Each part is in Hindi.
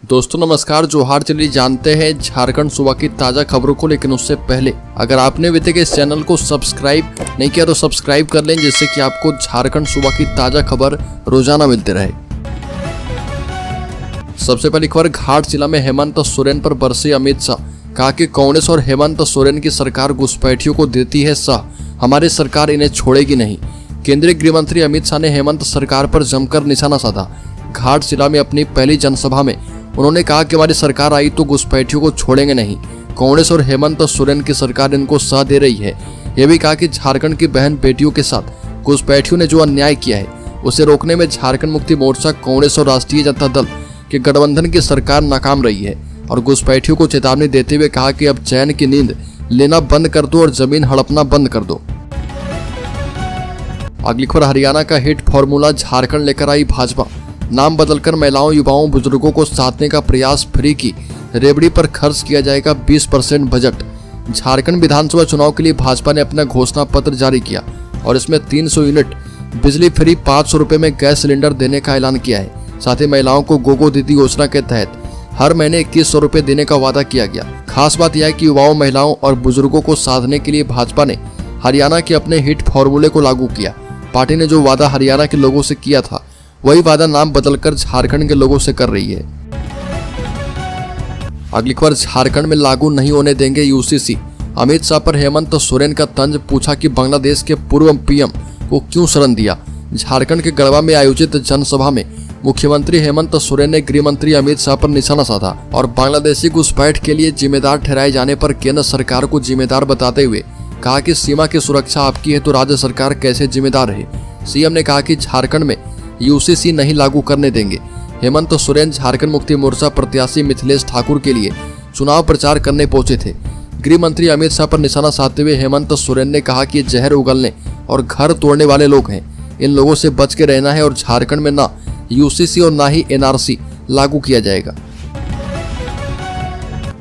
दोस्तों नमस्कार, जोहार। चलिए जानते हैं झारखंड सूबा की ताज़ा खबरों को, लेकिन उससे पहले अगर आपने अभी तक इस चैनल को सब्सक्राइब नहीं किया तो सब्सक्राइब कर लें, जिससे कि आपको झारखंड सूबा की ताज़ा खबर रोजाना मिलती रहे। सबसे पहली खबर, घाट जिला में हेमंत सोरेन पर बरसे अमित शाह। कहा कि कांग्रेस और हेमंत सोरेन की सरकार घुसपैठियों को देती है साह, हमारी सरकार इन्हें छोड़ेगी नहीं। केंद्रीय गृह मंत्री अमित शाह ने हेमंत सरकार पर जमकर निशाना साधा। घाट जिला में अपनी पहली जनसभा में उन्होंने कहा कि हमारी सरकार आई तो घुसपैठियों को छोड़ेंगे नहीं। कांग्रेस और हेमंत सोरेन की सरकार इनको साथ दे रही है। यह भी कहा कि झारखंड की बहन बेटियों के साथ घुसपैठियों ने जो अन्याय किया है उसे रोकने में झारखंड मुक्ति मोर्चा, कांग्रेस और राष्ट्रीय जनता दल के गठबंधन की सरकार नाकाम रही है। और घुसपैठियों को चेतावनी देते हुए कहा कि अब चैन की नींद लेना बंद कर दो और जमीन हड़पना बंद कर दो। अगली खबर, हरियाणा का हिट फॉर्मूला झारखंड लेकर आई भाजपा। नाम बदलकर महिलाओं, युवाओं, बुजुर्गों को साधने का प्रयास। फ्री की रेवड़ी पर खर्च किया जाएगा 20% बजट। झारखंड विधानसभा चुनाव के लिए भाजपा ने अपना घोषणा पत्र जारी किया और इसमें 300 यूनिट बिजली फ्री, 500 रुपए में गैस सिलेंडर देने का ऐलान किया है। साथ ही महिलाओं को गोगो दीदी योजना के तहत हर महीने 2100 रुपए देने का वादा किया गया। खास बात यह है कि युवाओं, महिलाओं और बुजुर्गों को साधने के लिए भाजपा ने हरियाणा के अपने हिट फॉर्मूले को लागू किया। पार्टी ने जो वादा हरियाणा के लोगों से किया था वही वादा नाम बदलकर झारखंड के लोगों से कर रही है। अगली खबर, झारखंड में लागू नहीं होने देंगे यूसीसी। अमित शाह पर हेमंत सोरेन का तंज। पूछा कि बांग्लादेश के पूर्व पीएम को क्यों शरण दिया। झारखंड के गढ़वा में आयोजित जनसभा में मुख्यमंत्री हेमंत सोरेन ने गृह मंत्री अमित शाह पर निशाना साधा और बांग्लादेशी घुसपैठ के लिए जिम्मेदार ठहराए जाने पर केंद्र सरकार को जिम्मेदार बताते हुए कहा कि सीमा की सुरक्षा आपकी है तो राज्य सरकार कैसे जिम्मेदार है। सीएम ने कहा कि झारखंड में यूसीसी नहीं लागू करने देंगे। हेमंत सोरेन झारखंड मुक्ति मोर्चा प्रत्याशी मिथिलेश ठाकुर के लिए चुनाव प्रचार करने पहुंचे थे। गृह मंत्री अमित शाह पर निशाना साधते हुए हेमंत सोरेन ने कहा कि जहर उगलने और घर तोड़ने वाले लोग हैं, इन लोगों से बच के रहना है और झारखंड में ना यूसीसी और ना ही एनआरसी लागू किया जाएगा।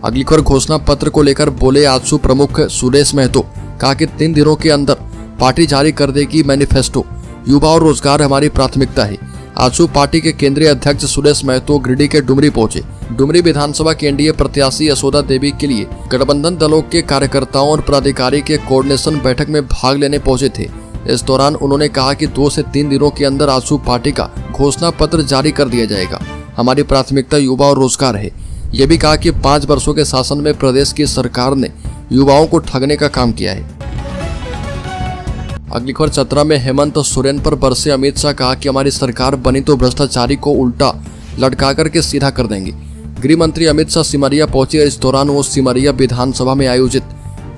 अगली खबर, घोषणा पत्र को लेकर बोले आजसू प्रमुख सुरेश महतो। कहा कि 3 दिनों के अंदर पार्टी जारी कर देगी मैनिफेस्टो। युवा और रोजगार हमारी प्राथमिकता है। आजसू पार्टी के केंद्रीय अध्यक्ष सुरेश महतो गिरिडीह के डुमरी पहुंचे। डुमरी विधानसभा के एनडीए प्रत्याशी यशोदा देवी के लिए गठबंधन दलों के कार्यकर्ताओं और पदाधिकारी के कोऑर्डिनेशन बैठक में भाग लेने पहुंचे थे। इस दौरान उन्होंने कहा कि 2 से 3 दिनों के अंदर आजसू पार्टी का घोषणा पत्र जारी कर दिया जाएगा। हमारी प्राथमिकता युवा और रोजगार है। यह भी कहा कि 5 वर्षों के शासन में प्रदेश की सरकार ने युवाओं को ठगने का काम किया है। अगली खबर, चतरा में हेमंत सोरेन पर बरसे अमित शाह। कहा कि हमारी सरकार बनी तो भ्रष्टाचारी को उल्टा लटका करके सीधा कर देंगे। गृह मंत्री अमित शाह सिमरिया पहुंचे। इस दौरान वो सिमरिया विधानसभा में आयोजित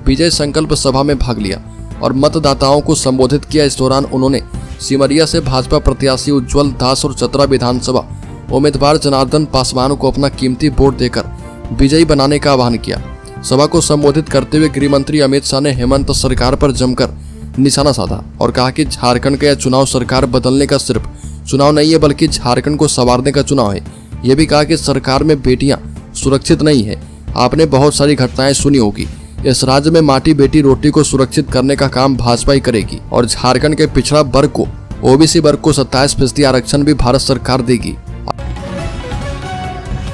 विजय संकल्प सभा में भाग लिया और मतदाताओं को संबोधित किया। इस दौरान उन्होंने सिमरिया से भाजपा प्रत्याशी उज्जवल दास और चतरा विधानसभा उम्मीदवार जनार्दन पासवान को अपना कीमती वोट देकर विजयी बनाने का आह्वान किया। सभा को संबोधित करते हुए गृह मंत्री अमित शाह ने हेमंत सरकार पर जमकर निशाना साधा और कहा कि झारखंड का यह चुनाव सरकार बदलने का सिर्फ चुनाव नहीं है, बल्कि झारखंड को संवारने का चुनाव है। यह भी कहा कि सरकार में बेटियां सुरक्षित नहीं है। आपने बहुत सारी घटनाएं सुनी होगी। इस राज्य में माटी बेटी रोटी को सुरक्षित करने का काम भाजपा ही करेगी और झारखंड के पिछड़ा वर्ग को, ओबीसी वर्ग को 27% आरक्षण भी भारत सरकार देगी।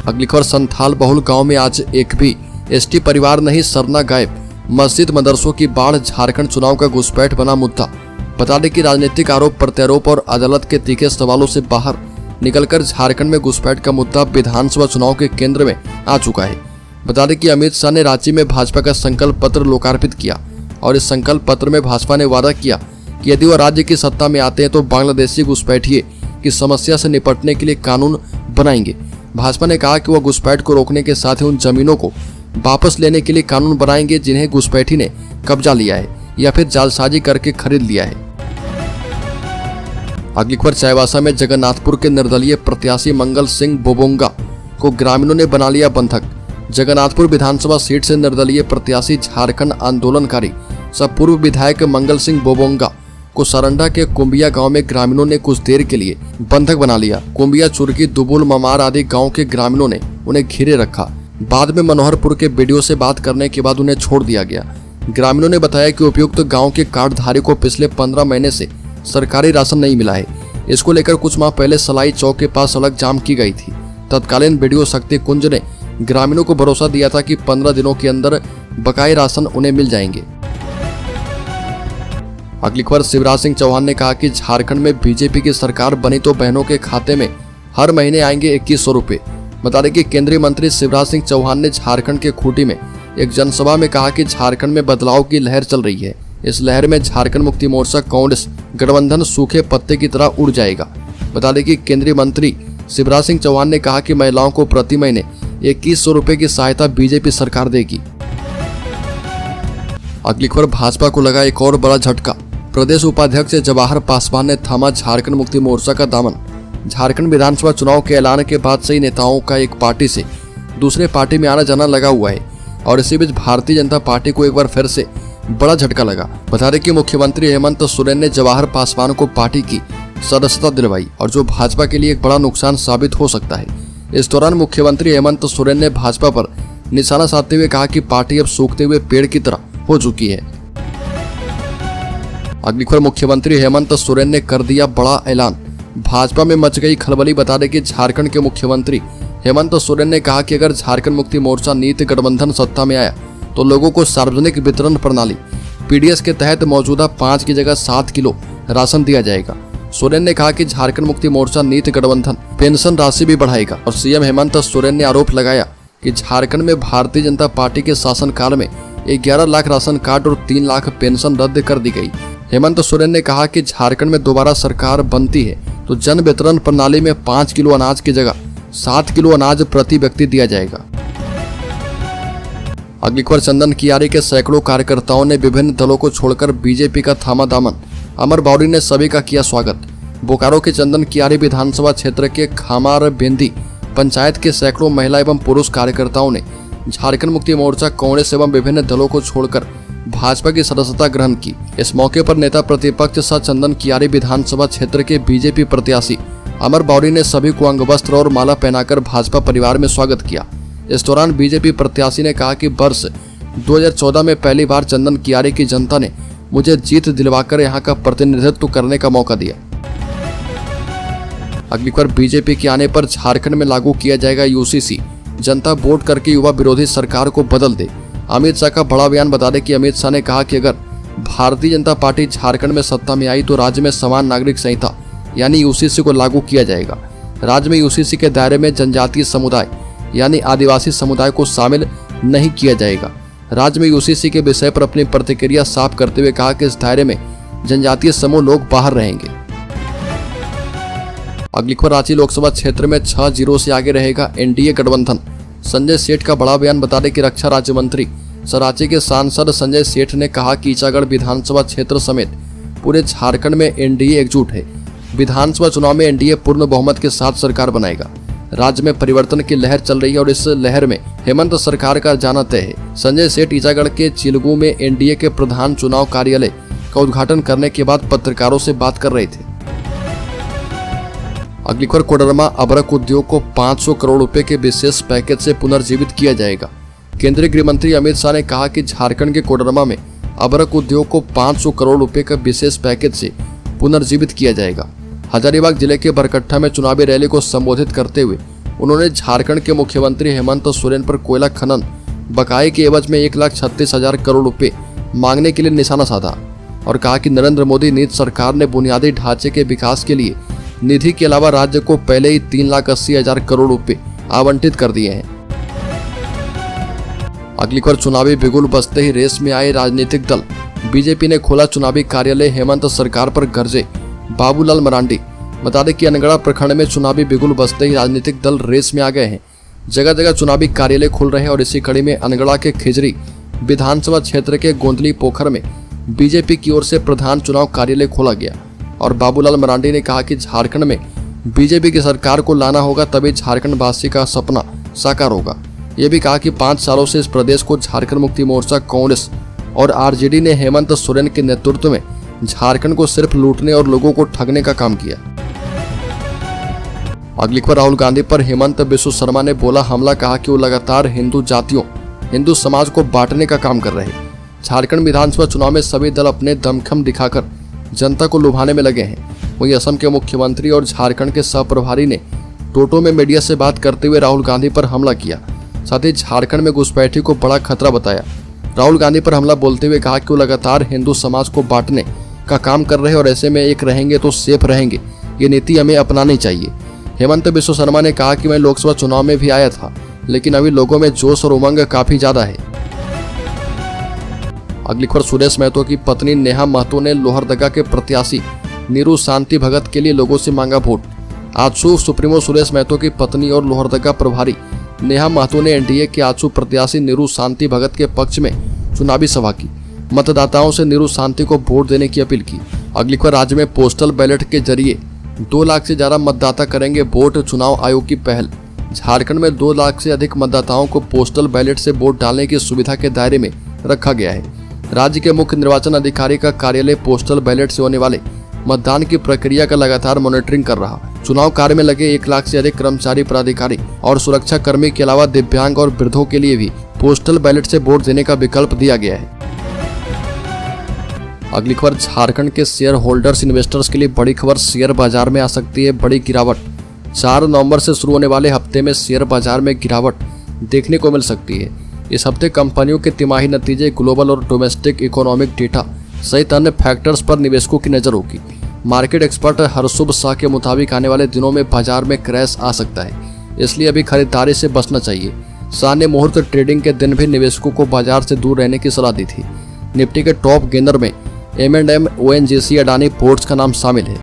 अगली खबर, संथाल बहुल गांव में आज एक भी एसटी परिवार नहीं, सरना गायब। मस्जिद मदरसों की बाढ़, झारखंड चुनाव का घुसपैठ बना मुद्दा। बता दें कि राजनीतिक आरोप प्रत्यारोप और अदालत के तीखे सवालों से बाहर निकलकर झारखंड में घुसपैठ का मुद्दा विधानसभा चुनाव के केंद्र में आ चुका है। बता दें कि अमित शाह ने रांची में भाजपा का संकल्प पत्र लोकार्पित किया और इस संकल्प पत्र में भाजपा ने वादा किया कि यदि वह राज्य की सत्ता में आते हैं तो बांग्लादेशी घुसपैठिए की समस्या से निपटने के लिए कानून बनाएंगे। भाजपा ने कहा कि वह घुसपैठ को रोकने के साथ ही उन जमीनों को वापस लेने के लिए कानून बनाएंगे जिन्हें घुसपैठी ने कब्जा लिया है या फिर जालसाजी करके खरीद लिया है। अगली खबर, चाईबासा में जगन्नाथपुर के निर्दलीय प्रत्याशी मंगल सिंह बोबोंगा को ग्रामीणों ने बना लिया बंधक। जगन्नाथपुर विधानसभा सीट से निर्दलीय प्रत्याशी झारखंड आंदोलनकारी सह पूर्व विधायक मंगल सिंह बोबोंगा को सरंडा के कुंबिया गांव में ग्रामीणों ने कुछ देर के लिए बंधक बना लिया। कुंबिया, चुरकी, दुबुल, ममार आदि गांव के ग्रामीणों ने उन्हें घेरे रखा। बाद में मनोहरपुर के बीडीओ से बात करने के बाद उन्हें छोड़ दिया गया। ग्रामीणों ने बताया कि उपयुक्त गांव के कार्डधारी को पिछले 15 महीने से सरकारी राशन नहीं मिला है। इसको लेकर कुछ माह पहले सलाई चौक के पास सड़क जाम की गई थी, तत्कालीन बीडीओ शक्ति कुंज ने ग्रामीणों को भरोसा दिया था कि 15 दिनों के अंदर बकाये राशन उन्हें मिल जाएंगे। अगली खबर, शिवराज सिंह चौहान ने कहा कि झारखंड में बीजेपी की सरकार बनी तो बहनों के खाते में हर महीने आएंगे 2100 रुपए। बता दें कि केंद्रीय मंत्री शिवराज सिंह चौहान ने झारखंड के खूंटी में एक जनसभा में कहा कि झारखंड में बदलाव की लहर चल रही है। इस लहर में झारखंड मुक्ति मोर्चा कांग्रेस गठबंधन सूखे पत्ते की तरह उड़ जाएगा। बता दें कि केंद्रीय मंत्री शिवराज सिंह चौहान ने कहा कि महिलाओं को प्रति महीने 2100 रुपए की सहायता बीजेपी सरकार देगी। अगली खबर, भाजपा को लगा एक और बड़ा झटका। प्रदेश उपाध्यक्ष जवाहर पासवान ने थामा झारखंड मुक्ति मोर्चा का दामन। झारखंड विधानसभा चुनाव के ऐलान के बाद से ही नेताओं का एक पार्टी से दूसरे पार्टी में आना जाना लगा हुआ है और इसी बीच भारतीय जनता पार्टी को एक बार फिर से बड़ा झटका लगा। बता दें कि मुख्यमंत्री हेमंत सोरेन ने जवाहर पासवान को पार्टी की सदस्यता दिलवाई और जो भाजपा के लिए एक बड़ा नुकसान साबित हो सकता है। इस दौरान मुख्यमंत्री हेमंत सोरेन ने भाजपा पर निशाना साधते हुए कहा कि पार्टी अब सूखते हुए पेड़ की तरह हो चुकी है। अगली खबर, मुख्यमंत्री हेमंत सोरेन ने कर दिया बड़ा ऐलान। भाजपा में मच गई खलबली। बता दें कि झारखंड के मुख्यमंत्री हेमंत सोरेन ने कहा कि अगर झारखंड मुक्ति मोर्चा नीति गठबंधन सत्ता में आया तो लोगों को सार्वजनिक वितरण प्रणाली पीडीएस के तहत मौजूदा 5 की जगह 7 किलो राशन दिया जाएगा। सोरेन ने कहा कि झारखंड मुक्ति मोर्चा नीति गठबंधन पेंशन राशि भी बढ़ाएगा और सीएम हेमंत सोरेन ने आरोप लगाया कि झारखंड में भारतीय जनता पार्टी के शासनकाल में 11 लाख राशन कार्ड और 3 लाख पेंशन रद्द कर दी गई। हेमंत सोरेन ने कहा कि झारखंड में दोबारा सरकार बनती है तो जन वितरण प्रणाली में 5 किलो अनाज की जगह 7 किलो अनाज प्रति व्यक्ति दिया जाएगा। अगली खबर, चंदन कियारी के सैकड़ों कार्यकर्ताओं ने विभिन्न दलों को छोड़कर बीजेपी का थामा दामन। अमर बावरी ने सभी का किया स्वागत। बोकारो के चंदन कियारी विधानसभा क्षेत्र के खामार बेंदी पंचायत के सैकड़ों महिला एवं पुरुष कार्यकर्ताओं ने झारखंड मुक्ति मोर्चा कांग्रेस एवं विभिन्न दलों को छोड़कर भाजपा की सदस्यता ग्रहण की। इस मौके पर नेता प्रतिपक्ष सह चंदन कियारी विधानसभा क्षेत्र के बीजेपी प्रत्याशी अमर बावरी ने सभी को अंग वस्त्र और माला पहनाकर भाजपा परिवार में स्वागत किया। इस दौरान बीजेपी प्रत्याशी ने कहा कि वर्ष 2014 में पहली बार चंदन कियारी की जनता ने मुझे जीत दिलवाकर यहां का प्रतिनिधित्व करने का मौका दिया। अगली बार, बीजेपी के आने पर झारखंड में लागू किया जाएगा यूसीसी। जनता वोट करके युवा विरोधी सरकार को बदल दे। अमित शाह का बड़ा बयान। बता दें कि अमित शाह ने कहा कि अगर भारतीय जनता पार्टी झारखंड में सत्ता में आई तो राज्य में समान नागरिक संहिता यानी यूसीसी को लागू किया जाएगा। राज्य में यूसीसी के दायरे में जनजातीय समुदाय यानी आदिवासी समुदाय को शामिल नहीं किया जाएगा। राज्य में यूसीसी के विषय पर अपनी प्रतिक्रिया साफ करते हुए कहा कि इस दायरे में जनजातीय समूह लोग बाहर रहेंगे। अगली खबर, रांची लोकसभा क्षेत्र में 6 जिलों से आगे रहेगा एनडीए गठबंधन। संजय सेठ का बड़ा बयान। बता दें कि रक्षा राज्य मंत्री रांची के सांसद संजय सेठ ने कहा कि ईचागढ़ विधानसभा क्षेत्र समेत पूरे झारखंड में एनडीए एकजुट है। विधानसभा चुनाव में एनडीए पूर्ण बहुमत के साथ सरकार बनाएगा। राज्य में परिवर्तन की लहर चल रही है और इस लहर में हेमंत सरकार का जाना तय है। संजय सेठ ईचागढ़ के चिलगू में एनडीए के प्रधान चुनाव कार्यालय का उद्घाटन करने के बाद पत्रकारों से बात कर रहे थे। अगली खबर, कोडरमा अबरक उद्योग को 500 करोड़ रुपए के विशेष पैकेज से पुनर्जीवित किया जाएगा। केंद्रीय गृह मंत्री अमित शाह ने कहा कि झारखंड के कोडरमा में अबरक उद्योग को 500 करोड़ रुपए का विशेष पैकेज से पुनर्जीवित किया जाएगा। हजारीबाग जिले के बरकट्ठा में चुनावी रैली को संबोधित करते हुए उन्होंने झारखंड के मुख्यमंत्री हेमंत सोरेन पर कोयला खनन बकाये के एवज में 1,36,000 करोड़ रुपए मांगने के लिए निशाना साधा और कहा कि नरेंद्र मोदी नीति सरकार ने बुनियादी ढांचे के विकास के लिए निधि के अलावा राज्य को पहले ही 3,80,000 करोड़ रुपए आवंटित कर दिए हैं। अगली खबर, चुनावी बिगुल बजते ही रेस में आए राजनीतिक दल। बीजेपी ने खोला चुनावी कार्यालय। हेमंत सरकार पर गरजे बाबूलाल मरांडी। बता दें कि अनगढ़ा प्रखंड में चुनावी बिगुल बजते ही राजनीतिक दल रेस में आ गए हैं। जगह जगह चुनावी कार्यालय खुल रहे हैं और इसी कड़ी में अनगढ़ा के खिजरी विधानसभा क्षेत्र के गोंदली पोखर में बीजेपी की ओर से प्रधान चुनाव कार्यालय खोला गया और बाबूलाल मरांडी ने कहा कि झारखंड में बीजेपी की सरकार को लाना होगा, तभी झारखंड वासी का सपना साकार होगा। ये भी कहा कि 5 सालों से इस प्रदेश को झारखंड मुक्ति मोर्चा कांग्रेस और आरजेडी ने हेमंत सोरेन के नेतृत्व में झारखंड को सिर्फ लूटने और लोगों को ठगने का काम किया। अगली खबर, राहुल गांधी पर हेमंत बिस्व शर्मा ने बोला हमला। कहा कि वो लगातार हिंदू समाज को बांटने का काम कर रहे हैं। झारखंड विधानसभा चुनाव में सभी दल अपने दमखम दिखाकर जनता को लुभाने में लगे हैं। वहीं असम के मुख्यमंत्री और झारखंड के सह प्रभारी ने टोटो में मीडिया से बात करते हुए राहुल गांधी पर हमला किया। साथ ही झारखंड में घुसपैठी को बड़ा खतरा बताया। राहुल गांधी पर हमला बोलते हुए कहा कि वो लगातार हिंदू समाज को बांटने का काम कर रहे हैं और ऐसे में एक रहेंगे तो सेफ रहेंगे, ये नीति हमें अपनानी चाहिए। हेमंत बिश्व शर्मा ने कहा कि मैं लोकसभा चुनाव में भी आया था, लेकिन अभी लोगों में जोश और उमंग काफी ज्यादा है। अगली खबर, सुरेश महतो की पत्नी नेहा महतो ने लोहरदगा के प्रत्याशी नीरू शांति भगत के लिए लोगों से मांगा वोट। आजसू सुप्रीमो सुरेश महतो की पत्नी और लोहरदगा प्रभारी नेहा महतो ने एनडीए के आजसू प्रत्याशी नीरू शांति भगत के पक्ष में चुनावी सभा की। मतदाताओं से नीरू शांति को वोट देने की अपील की। अगली खबर, राज्य में पोस्टल बैलेट के जरिए 2 लाख से ज्यादा मतदाता करेंगे वोट, चुनाव आयोग की पहल। झारखंड में 2 लाख से अधिक मतदाताओं को पोस्टल बैलेट से वोट डालने की सुविधा के दायरे में रखा गया है। राज्य के मुख्य निर्वाचन अधिकारी का कार्यालय पोस्टल बैलेट से होने वाले मतदान की प्रक्रिया का लगातार मॉनिटरिंग कर रहा। चुनाव कार्य में लगे 1 लाख से अधिक कर्मचारी, पदाधिकारी और सुरक्षा कर्मी के अलावा दिव्यांग और वृद्धों के लिए भी पोस्टल बैलेट से वोट देने का विकल्प दिया गया है। अगली खबर, झारखंड के शेयर होल्डर्स इन्वेस्टर्स के लिए बड़ी खबर, शेयर बाजार में आ सकती है बड़ी गिरावट। 4 नवंबर से शुरू होने वाले हफ्ते में शेयर बाजार में गिरावट देखने को मिल सकती है। इस हफ्ते कंपनियों के तिमाही नतीजे, ग्लोबल और डोमेस्टिक इकोनॉमिक डेटा सहित अन्य फैक्टर्स पर निवेशकों की नजर होगी। मार्केट एक्सपर्ट हरसुभ शाह के मुताबिक आने वाले दिनों में बाजार में क्रैश आ सकता है, इसलिए अभी खरीदारी से बचना चाहिए। शाह ने मुहूर्त ट्रेडिंग के दिन भी निवेशकों को बाजार से दूर रहने की सलाह दी थी। निफ्टी के टॉप गेनर में M&M, ONGC, अडानी पोर्ट्स का नाम शामिल है।